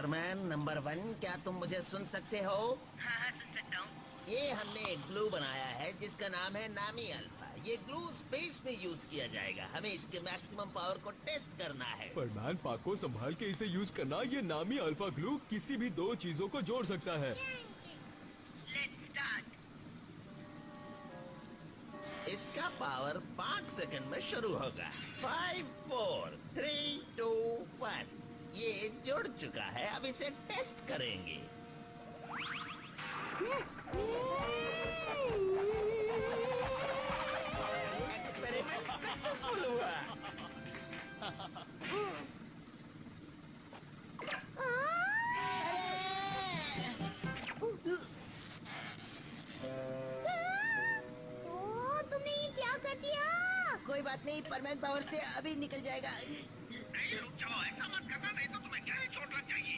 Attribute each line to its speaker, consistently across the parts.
Speaker 1: Superman number 1, क्या तुम मुझे सुन सकते हो?
Speaker 2: हाँ हाँ सुन सकता हूँ।
Speaker 1: ये हमने एक ग्लू बनाया है जिसका नाम है नामी अल्फा। ये ग्लू स्पेस में यूज किया जाएगा। हमें इसके मैक्सिमम पावर को टेस्ट करना है।
Speaker 3: पर मैन पाको संभाल के इसे यूज करना। ये नामी अल्फा ग्लू किसी भी दो चीजों को जोड़ सकता है।
Speaker 2: Let's start.
Speaker 1: इसका पावर 5 सेकंड में शुरू होगा। 5 4 3 2 1। ये जुड़ चुका है। अब इसे टेस्ट करेंगे। एक्सपेरिमेंट सक्सेसफुल हुआ।
Speaker 4: ओ, तुमने ये क्या कर दिया?
Speaker 2: कोई बात नहीं, परमानेंट पावर से अभी निकल जाएगा।
Speaker 5: नहीं रुक जाओ, ऐसा मत करना, नहीं तो तुम्हें गहरी चोट लग जाएगी।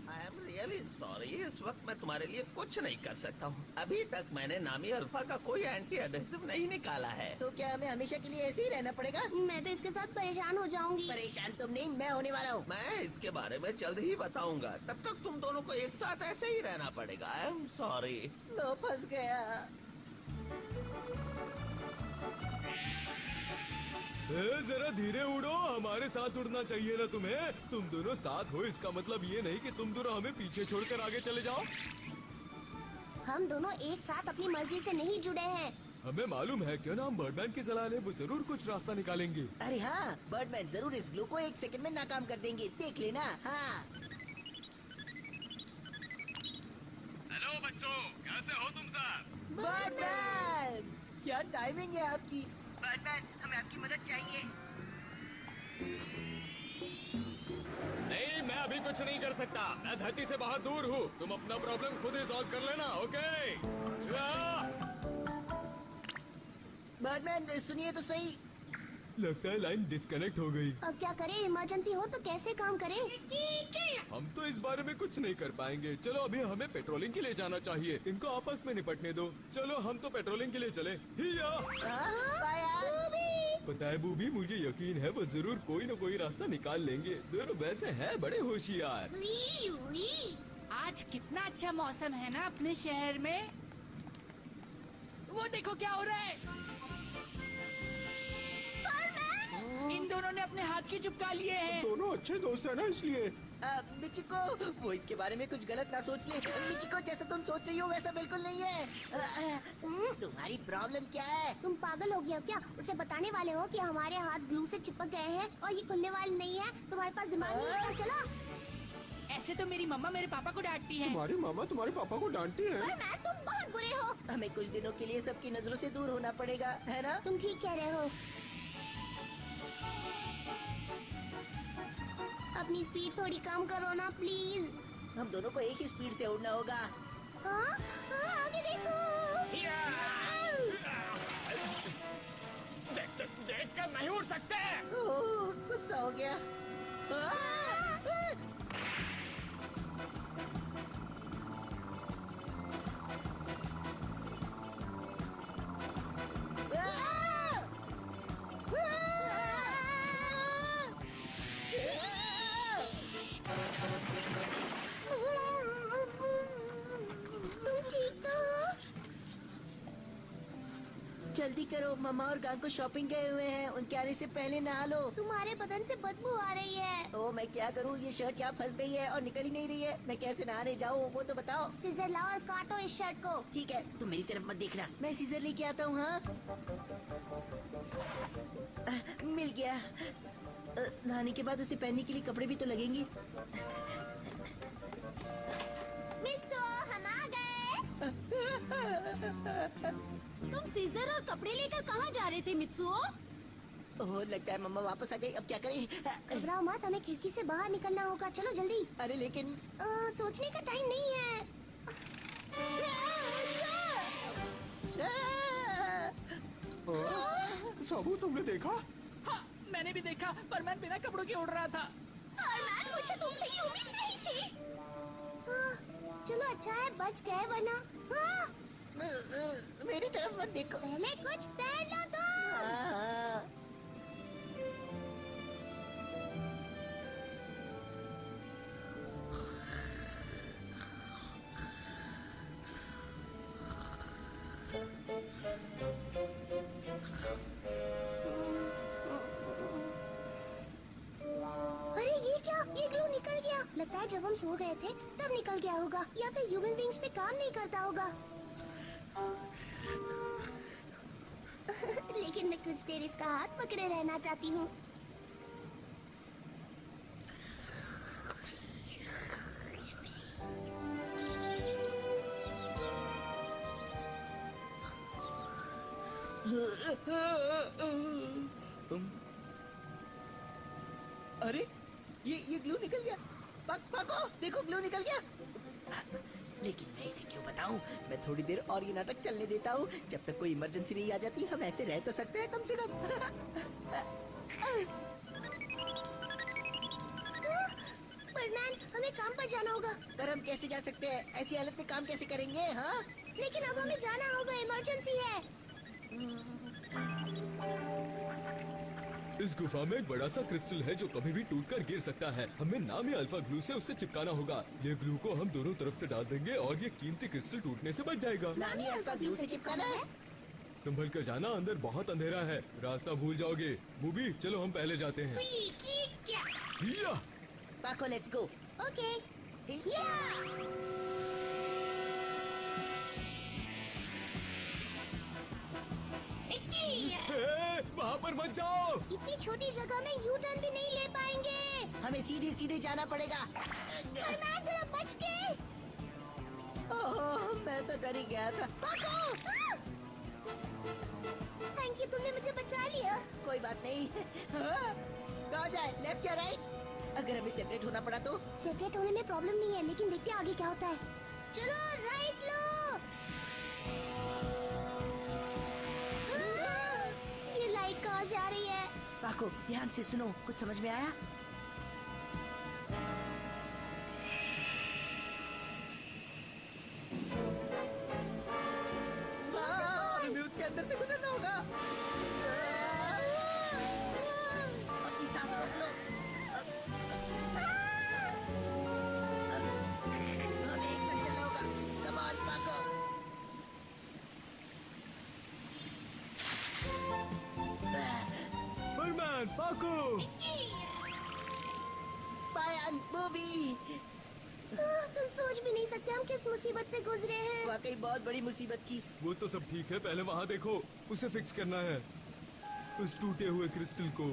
Speaker 1: I am really sorry. इस वक्त मैं तुम्हारे लिए कुछ नहीं कर सकता हूँ। अभी तक मैंने नामी अल्फा का कोई एंटी एडेसिव नहीं निकाला है।
Speaker 2: तो क्या हमें हमेशा के लिए ऐसे ही रहना पड़ेगा?
Speaker 4: मैं तो इसके साथ परेशान हो जाऊंगी।
Speaker 2: परेशान तुम नहीं, मैं होने वाला हूँ।
Speaker 1: मैं इसके बारे में जल्द ही बताऊंगा। तब तक तुम दोनों को एक साथ ऐसे ही रहना पड़ेगा। I am sorry.
Speaker 2: लो फंस गया।
Speaker 3: जरा धीरे उड़ो, हमारे साथ उड़ना चाहिए ना तुम्हें। तुम दोनों साथ हो, इसका मतलब ये नहीं कि तुम दोनों हमें पीछे छोड़कर आगे चले जाओ।
Speaker 4: हम दोनों एक साथ अपनी मर्जी से नहीं जुड़े हैं।
Speaker 3: हमें मालूम है, क्यों ना हम बर्डमैन की सलाह ले, वो जरूर कुछ रास्ता निकालेंगे।
Speaker 2: अरे हाँ, बर्डमैन जरूर इस ग्लू को 1 सेकंड में नाकाम कर देंगे, देख लेना। हाँ
Speaker 5: हेलो बच्चों, कैसे हो तुम सब?
Speaker 2: बर्डमैन, क्या टाइमिंग है आपकी।
Speaker 6: बर्डमैन, हमें आपकी मदद चाहिए।
Speaker 3: नहीं, मैं अभी कुछ नहीं कर सकता। मैं धरती से बहुत दूर हूँ। तुम अपना प्रॉब्लम खुद ही सॉल्व कर लेना, ओके?
Speaker 2: बर्डमैन सुनिए तो सही।
Speaker 3: लगता है लाइन डिस्कनेक्ट हो गई।
Speaker 4: अब क्या करें? इमरजेंसी हो तो कैसे काम करें?
Speaker 3: हम तो इस बारे में कुछ नहीं कर पाएंगे। चलो अभी हमें पेट्रोलिंग के लिए जाना चाहिए। इनको आपस में निपटने दो। चलो हम तो पेट्रोलिंग के लिए चले। हिया! पता है बूबी, मुझे यकीन है वो जरूर कोई न कोई रास्ता निकाल लेंगे। दोनों वैसे हैं बड़े होशियार।
Speaker 7: आज कितना अच्छा मौसम है ना अपने शहर में। वो देखो क्या हो रहा है। इन दोनों ने अपने हाथ की चिपका लिए हैं।
Speaker 3: दोनों अच्छे दोस्त हैं ना, इसलिए।
Speaker 2: मिचिको, वो इसके बारे में कुछ गलत ना सोचिए। मिचिको, जैसा तुम सोच रही हो वैसा बिल्कुल नहीं है। तुम्हारी प्रॉब्लम क्या है?
Speaker 4: तुम पागल हो गए हो क्या? उसे बताने वाले हो कि हमारे हाथ ग्लू से चिपक गए हैं और ये खुलने वाले नहीं है। तुम्हारे पास दिमाग नहीं है? चलो।
Speaker 7: ऐसे तो मेरी मम्मा मेरे पापा को डांटती है।
Speaker 3: तुम्हारी मामा तुम्हारे पापा को डांटती है।
Speaker 4: पर मैं, तुम बहुत बुरे हो।
Speaker 2: हमें कुछ दिनों के लिए सबकी नजरों से दूर होना पड़ेगा, है ना?
Speaker 4: तुम ठीक कह रहे हो। अपनी स्पीड थोड़ी कम करो ना प्लीज।
Speaker 2: हम दोनों को एक ही स्पीड से उड़ना होगा।
Speaker 4: हाँ? हाँ, आगे देखो।
Speaker 3: देख कर नहीं उड़ सकते।
Speaker 2: ओह, गुस्सा हो गया।
Speaker 4: तुम ठीक तो हो?
Speaker 2: जल्दी करो, मम्मा और गांव को शॉपिंग गए हुए हैं। उनके आने से पहले नहा लो।
Speaker 4: तुम्हारे बदन से बदबू आ रही है।
Speaker 2: ओ, मैं क्या करूं? ये शर्ट यहाँ फंस गई है और निकल ही नहीं रही है। मैं कैसे नहाने जाऊं, वो तो बताओ।
Speaker 4: सीजर लाओ और काटो इस शर्ट को।
Speaker 2: ठीक है, तुम मेरी तरफ मत देखना, मैं सीजर लेके आता हूँ। हाँ, मिल गया। नहाने के बाद उसे पहनने के लिए कपड़े भी तो लगेंगे।
Speaker 4: मित्सो, हम आ गए। तुम सीजर और कपड़े लेकर कहाँ जा रहे थे मित्सुओ?
Speaker 2: ओह, लगता है मम्मा वापस आ गई। अब क्या करें?
Speaker 4: घबराओ मत, हमें खिड़की से बाहर निकलना होगा। चलो जल्दी।
Speaker 2: अरे लेकिन
Speaker 4: सोचने का टाइम नहीं है।
Speaker 3: साबू, तुमने देखा?
Speaker 7: हाँ, मैंने भी देखा, पर मैं बिना कपड़ों के उड़ रहा था।
Speaker 4: अरमान, मुझे तुमसे ये उम्मीद नहीं थी। चलो अच्छा है बच गए, वरना
Speaker 2: मेरी तरफ मत देखो।
Speaker 4: पहले कुछ पहन लो तो। अरे ये क्या, ये ग्लू निकल गया। लगता है जब हम सो गए थे तब निकल गया होगा, या फिर ह्यूमन बीइंग्स पे काम नहीं करता होगा। लेकिन मैं कुछ देर इसका हाथ पकड़े रहना चाहती हूँ।
Speaker 2: अरे ये ग्लू निकल गया। पाको देखो, ग्लू निकल गया। लेकिन मैं इसे क्यों बताऊं? मैं थोड़ी देर और ये नाटक चलने देता हूँ। जब तक कोई इमरजेंसी नहीं आ जाती हम ऐसे रह तो सकते हैं कम से कम।
Speaker 4: बर्डमैन, हमें काम पर जाना होगा।
Speaker 2: पर हम कैसे जा सकते हैं? ऐसी हालत में काम कैसे करेंगे? हाँ,
Speaker 4: लेकिन अब हमें जाना होगा, इमरजेंसी है।
Speaker 3: इस गुफा में एक बड़ा सा क्रिस्टल है जो कभी भी टूटकर गिर सकता है। हमें नामी अल्फा ग्लू से उससे चिपकाना होगा। ये ग्लू को हम दोनों तरफ से डाल देंगे और ये कीमती क्रिस्टल टूटने से बच जाएगा।
Speaker 2: नानी अल्फा ग्लू से चिपकाना है।
Speaker 3: संभल कर जाना, अंदर बहुत अंधेरा है, रास्ता भूल जाओगे। मूवी, चलो हम पहले जाते हैं। या!
Speaker 2: पाको लेट्स गो।
Speaker 4: ओके।
Speaker 3: वहाँ पर मत जाओ।
Speaker 4: इतनी छोटी जगह में यू टर्न भी नहीं ले पाएंगे।
Speaker 2: हमें सीधे सीधे जाना पड़ेगा।
Speaker 4: बर्डमैन, जरा बच के।
Speaker 2: ओह, मैं तो डर ही गया था। पाको!
Speaker 4: थैंक यू, तुमने मुझे बचा लिया।
Speaker 2: कोई बात नहीं। हाँ, कहाँ जाए, लेफ्ट या राइट? अगर हमें सेपरेट होना पड़ा तो?
Speaker 4: सेपरेट होने में प्रॉब्लम नहीं है, लेकिन देखते हैं आगे क्या होता है। चलो राइट लो। ये लाइट कहाँ से आ रही है?
Speaker 2: पाको ध्यान से सुनो, कुछ समझ में आया? हमें उसके अंदर से गुजरना होगा। अपनी सांस रोक लो। हमें एक साथ चलना होगा। कम ऑन पाको।
Speaker 3: बर्डमैन, पाको!
Speaker 2: Bayern, booby.
Speaker 4: तुम सोच भी नहीं सकते हम किस मुसीबत से गुजरे हैं।
Speaker 2: वाकई बहुत बड़ी मुसीबत थी।
Speaker 3: वो तो सब ठीक है, पहले वहाँ देखो, उसे फिक्स करना है, उस टूटे हुए क्रिस्टल को।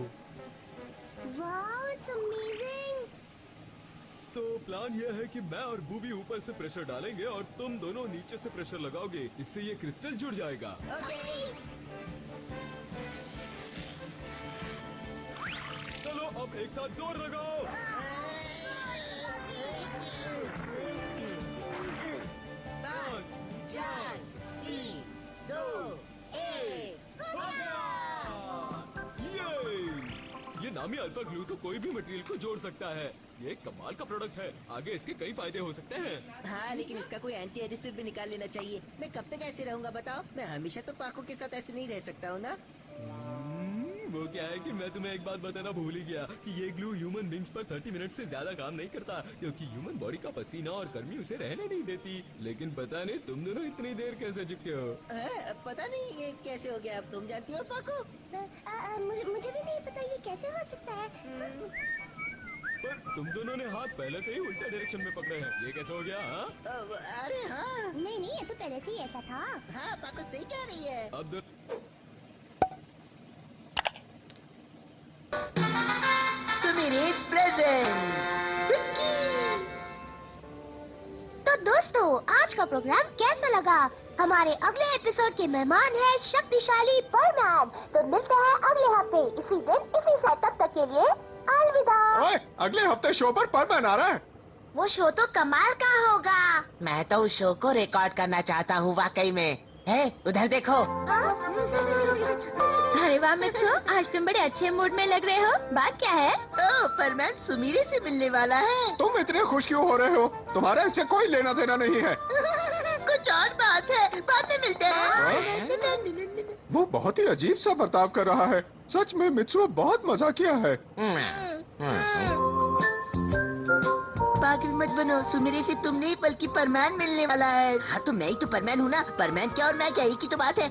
Speaker 4: Wow, it's amazing.
Speaker 3: तो प्लान यह है कि मैं और बूबी ऊपर से प्रेशर डालेंगे और तुम दोनों नीचे से प्रेशर लगाओगे। इससे ये क्रिस्टल जुड़ जाएगा।
Speaker 2: ओके।
Speaker 3: चलो अब एक साथ जोर लगाओ।
Speaker 2: 5, 4, 3, 2, 1।
Speaker 3: ये नामी अल्फा ग्लू तो कोई भी मटेरियल को जोड़ सकता है। ये एक कमाल का प्रोडक्ट है, आगे इसके कई फायदे हो सकते हैं।
Speaker 2: हाँ, लेकिन इसका कोई एंटी एडिसिव भी निकाल लेना चाहिए। मैं कब तक ऐसे रहूंगा बताओ? मैं हमेशा तो पाको के साथ ऐसे नहीं रह सकता हूँ ना।
Speaker 3: वो क्या है कि मैं तुम्हें एक बात बताना भूल ही गया कि ये ग्लू ह्यूमन बींग्स पर 30 मिनट से ज्यादा काम नहीं करता, क्योंकि ह्यूमन बॉडी का पसीना और गर्मी उसे रहने नहीं देती। लेकिन पता नहीं तुम दोनों इतनी देर कैसे चिपके हो।
Speaker 2: पता नहीं ये कैसे हो गया, अब तुम जानती हो पाको।
Speaker 4: मुझे भी नहीं पता ये कैसे हो सकता है।
Speaker 3: पर तुम दोनों ने हाथ पहले से ही उल्टे डायरेक्शन में पकड़े हैं, ये कैसे हो गया? हाँ?
Speaker 2: अरे हाँ
Speaker 4: नहीं, ये तो पहले से ही ऐसा था।
Speaker 2: हाँ, पाको सही कह रही है।
Speaker 3: अब
Speaker 6: सुमिरीज प्रेजेंट।
Speaker 4: तो दोस्तों, आज का प्रोग्राम कैसा लगा? हमारे अगले एपिसोड के मेहमान है शक्तिशाली बर्डमैन। तो मिलते हैं अगले हफ्ते इसी दिन इसी साइड। तब तक के लिए अलविदा।
Speaker 8: ओए, अगले हफ्ते शो पर परमैन आ रहा है।
Speaker 4: वो शो तो कमाल का होगा।
Speaker 6: मैं तो उस शो को रिकॉर्ड करना चाहता हूँ वाकई में। है, उधर देखो।
Speaker 4: अरे वाह मित्रों, आज तुम बड़े अच्छे मूड में लग रहे हो। बात क्या है?
Speaker 6: परमैन सुमीरी से मिलने वाला है।
Speaker 8: तुम इतने खुश क्यों हो रहे हो? तुम्हारा इससे कोई लेना देना नहीं है।
Speaker 6: कुछ और बात है, बाद में मिलते हैं।
Speaker 8: वो बहुत ही अजीब सा बर्ताव कर रहा है। सच में मित्रो बहुत मजा किया है।
Speaker 6: पागल मत बनो, सुमीरी से तुम नहीं बल्कि परमैन मिलने वाला है। हाँ तो मैं ही तो परमैन हूँ ना। परमैन क्या और मैं क्या, एक ही तो बात है।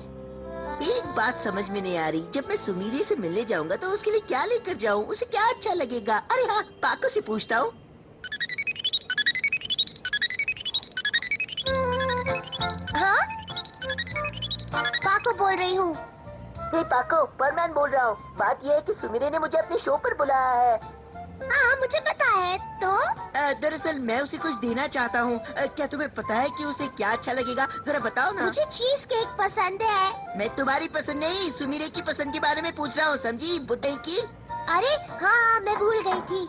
Speaker 6: एक बात समझ में नहीं आ रही, जब मैं सुमीरे से मिलने जाऊंगा तो उसके लिए क्या लेकर जाऊं? उसे क्या अच्छा लगेगा? अरे हाँ, पाको से पूछता हूँ।
Speaker 4: हाँ पाको बोल रही हूँ।
Speaker 6: पाको, परमैन बोल रहा हूँ। बात यह है कि सुमीरे ने मुझे अपने शो पर बुलाया है।
Speaker 4: हाँ मुझे पता है। तो
Speaker 6: दरअसल मैं उसे कुछ देना चाहता हूँ। क्या तुम्हें पता है कि उसे क्या अच्छा लगेगा? जरा बताओ ना।
Speaker 4: मुझे चीज केक पसंद है।
Speaker 6: मैं तुम्हारी पसंद नहीं, सुमीरे की पसंद के बारे में पूछ रहा हूँ, समझी? बुद्धि की।
Speaker 4: अरे हाँ मैं भूल गई थी।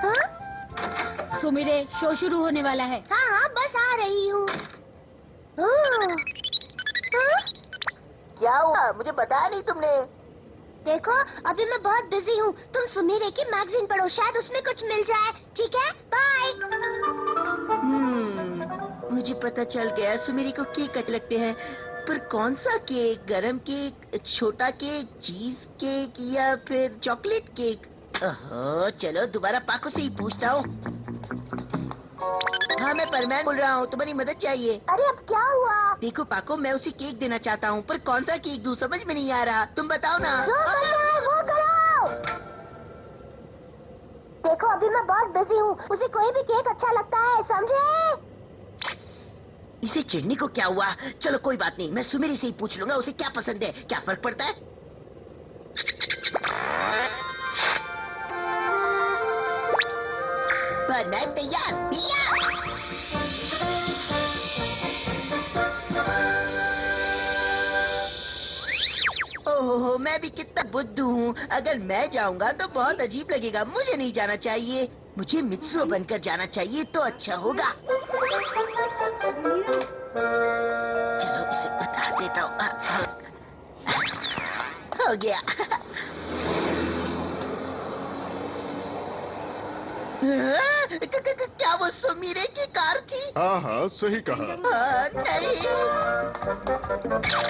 Speaker 4: हाँ
Speaker 7: सुमिरे, शो शुरू होने वाला है।
Speaker 4: हाँ बस आ रही हूँ। ओह, हाँ?
Speaker 6: क्या हुआ? मुझे बताया नहीं तुमने।
Speaker 4: देखो अभी मैं बहुत बिजी हूँ, तुम सुमीरे की मैगजीन पढ़ो, शायद उसमें कुछ मिल जाए। ठीक है, बाय।
Speaker 6: मुझे पता चल गया सुमीरे को केक अच्छे लगते हैं, पर कौन सा केक? गरम केक, छोटा केक, चीज केक या फिर चॉकलेट केक? ओहो, चलो दोबारा पाको से ही पूछता हूँ। हाँ मैं परमैन बोल रहा हूँ, तुम्हारी मदद चाहिए।
Speaker 4: अरे अब क्या हुआ?
Speaker 6: देखो पाको, मैं उसे केक देना चाहता हूँ, पर कौन सा केक दूँ समझ में नहीं आ रहा। तुम बताओ ना।
Speaker 4: जो करना है वो करो। देखो अभी मैं बहुत बिजी हूँ, उसे कोई भी केक अच्छा लगता है, समझे?
Speaker 6: इसे चिढ़ने को क्या हुआ? चलो कोई बात नहीं, मैं सुमीरे से ही पूछ लूंगा उसे क्या पसंद है। क्या फर्क पड़ता है? परमैन तैयार। ओहो, मैं भी कितना बुद्धू हूँ। अगर मैं जाऊंगा तो बहुत अजीब लगेगा, मुझे नहीं जाना चाहिए। मुझे मित्सुओ बनकर जाना चाहिए तो अच्छा होगा। चलो इसे बता देता हूँ। हो गया। क्या वो सुमीरे की कार थी?
Speaker 8: हाँ हाँ, सही कहा।
Speaker 6: नहीं।